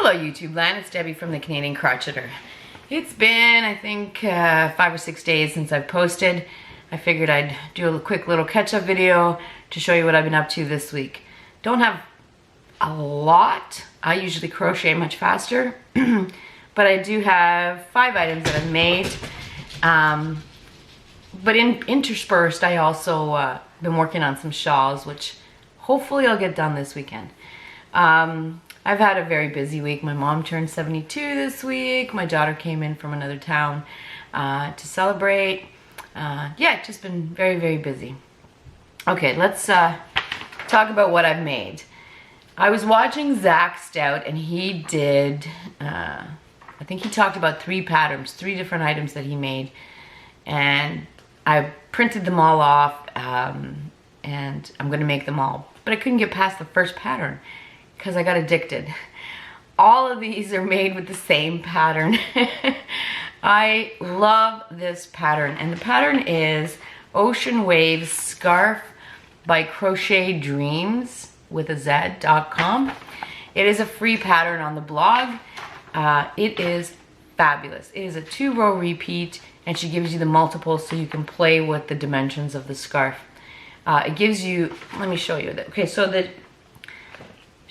Hello YouTube land, it's Debbie from the Canadian Crocheter. It's been, I think, 5 or 6 days since I've posted. I figured I'd do a quick little catch-up video to show you what I've been up to this week. Don't have a lot. I usually crochet much faster, but I do have 5 items that I've made. But interspersed, I also been working on some shawls, which hopefully I'll get done this weekend. I've had a very busy week. My mom turned 72 this week. My daughter came in from another town to celebrate. Yeah, just been very, very busy. Okay, let's talk about what I've made. I was watching Stout, and he did, I think he talked about 3 patterns, 3 different items that he made. And I printed them all off, and I'm gonna make them all. But I couldn't get past the first pattern because I got addicted. All of these are made with the same pattern. I love this pattern, and the pattern is Ocean Waves Scarf by Crochet Dreamz with a Z.com. It is a free pattern on the blog. It is fabulous. It is a 2-row repeat, and she gives you the multiples so you can play with the dimensions of the scarf. It gives you, let me show you that. Okay, so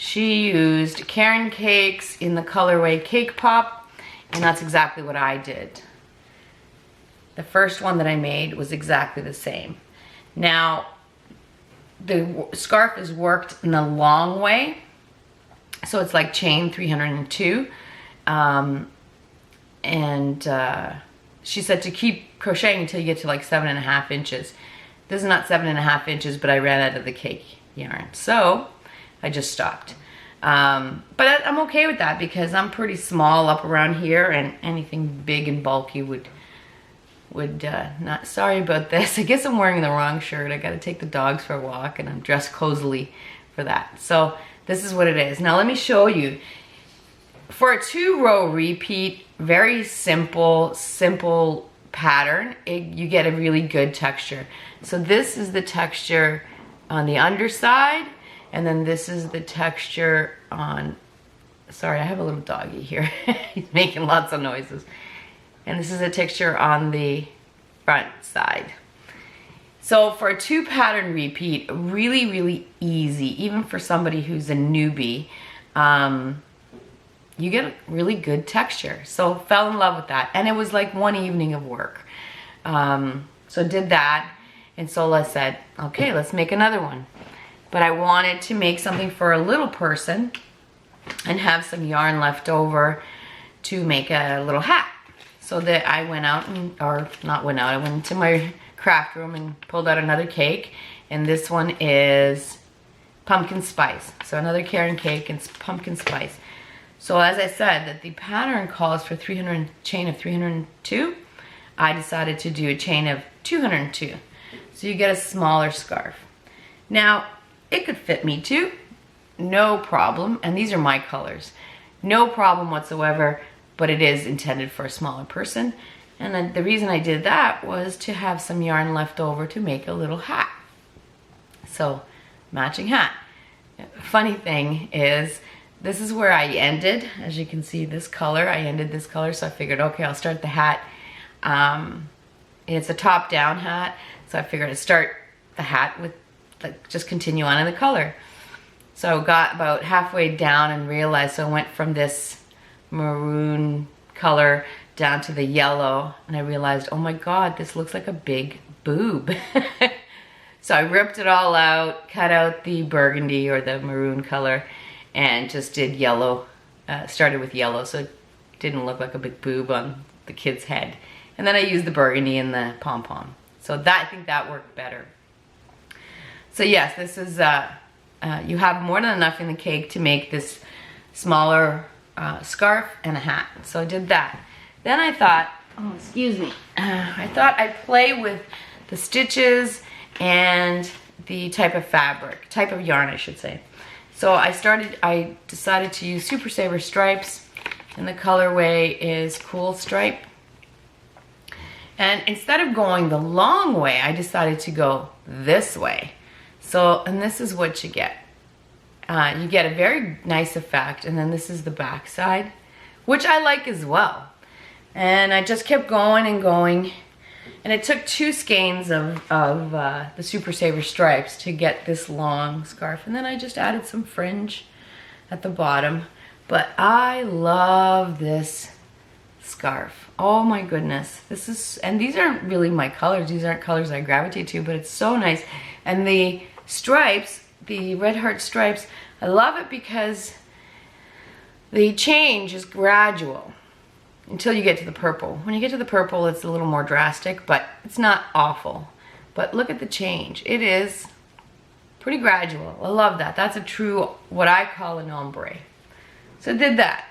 she used Caron cakes in the colorway Cake Pop, and that's exactly what I did. The first one that I made was exactly the same. Now, the scarf is worked in a long way, so it's like chain 302, she said to keep crocheting until you get to like 7.5 inches. This is not 7.5 inches, but I ran out of the cake yarn, so I just stopped. But I'm okay with that because I'm pretty small up around here, and anything big and bulky would not, sorry about this. I guess I'm wearing the wrong shirt. I gotta take the dogs for a walk, and I'm dressed cozily for that. So this is what it is. Now let me show you. For a 2-row repeat, very simple pattern, you get a really good texture. So this is the texture on the underside, and then this is the texture on, sorry, I have a little doggy here. He's making lots of noises. And this is a texture on the front side. So for a 2 pattern repeat, really, really easy, even for somebody who's a newbie, you get a really good texture. So fell in love with that. And it was like one evening of work. So did that. And so I said, okay, let's make another one. But I wanted to make something for a little person and have some yarn left over to make a little hat. So that I went out, I went into my craft room and pulled out another cake. And this one is pumpkin spice. So another Caron cake and pumpkin spice. So as I said, that the pattern calls for chain of 302. I decided to do a chain of 202. So you get a smaller scarf. Now, it could fit me too, no problem. And these are my colors. No problem whatsoever, but it is intended for a smaller person. And then the reason I did that was to have some yarn left over to make a little hat. So, matching hat. Funny thing is, this is where I ended. As you can see, this color, I ended this color, so I figured, okay, I'll start the hat. It's a top-down hat, so I figured I'd start the hat with, like, just continue on in the color. So I got about halfway down and realized, so I went from this maroon color down to the yellow, and I realized, oh my God, this looks like a big boob. So I ripped it all out, cut out the burgundy or the maroon color, and just did yellow, started with yellow, so it didn't look like a big boob on the kid's head. And then I used the burgundy and the pom-pom. So that, I think that worked better. So yes, this is, you have more than enough in the cake to make this smaller scarf and a hat. So I did that. Then I thought, oh, excuse me, I thought I'd play with the stitches and the type of fabric, type of yarn I should say. So I decided to use Super Saver stripes, and the colorway is Cool Stripe. And instead of going the long way, I decided to go this way. So, and this is what you get. you get a very nice effect. And then this is the back side, which I like as well. And I just kept going and going. And it took 2 skeins of the Super Saver stripes to get this long scarf. And then I just added some fringe at the bottom. But I love this scarf. Oh my goodness. And these aren't really my colors. These aren't colors I gravitate to, but it's so nice. And the stripes, the red heart stripes, I love it because the change is gradual until you get to the purple. When you get to the purple, it's a little more drastic, but it's not awful. But look at the change. It is pretty gradual. I love that. That's a true, what I call an ombre. So I did that.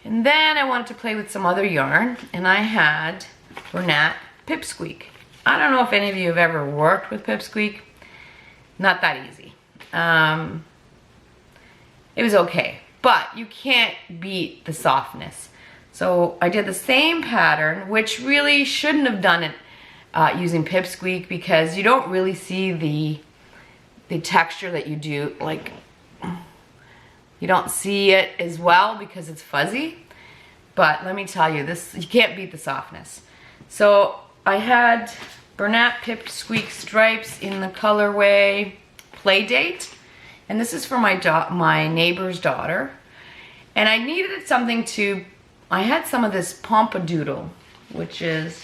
And then I wanted to play with some other yarn, and I had Bernat Pipsqueak. I don't know if any of you have ever worked with Pipsqueak. Not that easy. It was okay, but you can't beat the softness. So I did the same pattern, which really shouldn't have done it using Pipsqueak, because you don't really see the texture that you do. Like, you don't see it as well because it's fuzzy. But let me tell you, this, you can't beat the softness. So I had Bernat Pipsqueak stripes in the colorway Playdate, and this is for my neighbor's daughter. And I needed something to, I had some of this Pompadoodle, which is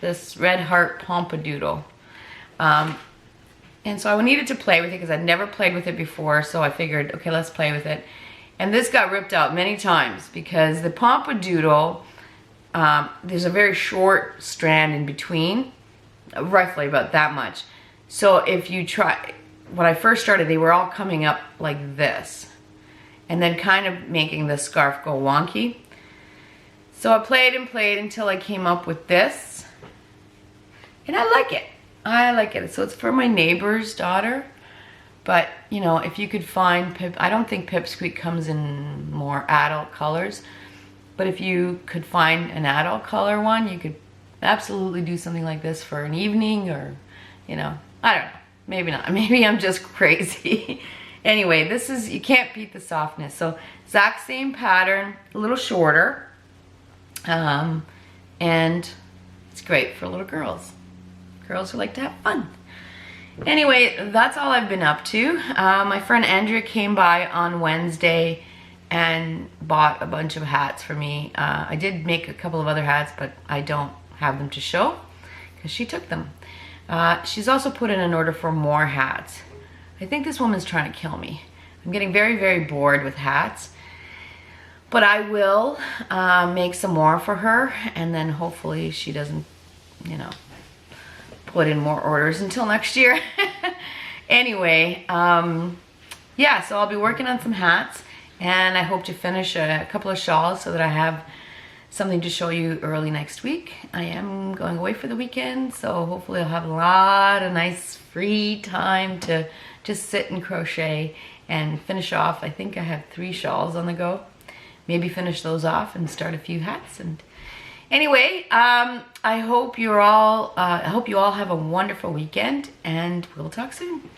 this red heart Pompadoodle. And so I needed to play with it because I'd never played with it before, so I figured, okay, let's play with it. And this got ripped out many times because the Pompadoodle, there's a very short strand in between, roughly about that much. So if you try, when I first started, they were all coming up like this, and then kind of making the scarf go wonky. So I played and played until I came up with this, and I like it. I like it. So it's for my neighbor's daughter, but you know, if you could find I don't think Pipsqueak comes in more adult colors, but if you could find an adult color one, you could absolutely do something like this for an evening, or, you know, I don't know, maybe not. Maybe I'm just crazy. Anyway, this is, you can't beat the softness. So exact same pattern, a little shorter, and it's great for little girls. Girls who like to have fun. Anyway, that's all I've been up to. My friend Andrea came by on Wednesday and bought a bunch of hats for me. I did make a couple of other hats, but I don't have them to show because she took them. She's also put in an order for more hats. I think this woman's trying to kill me. I'm getting very, very bored with hats. But I will make some more for her, and then hopefully she doesn't, you know, put in more orders until next year. Anyway, yeah, so I'll be working on some hats, and I hope to finish a couple of shawls so that I have something to show you early next week. I am going away for the weekend, so hopefully I'll have a lot of nice free time to just sit and crochet and finish off. I think I have 3 shawls on the go. Maybe finish those off and start a few hats. And anyway, I hope you all have a wonderful weekend, and we'll talk soon.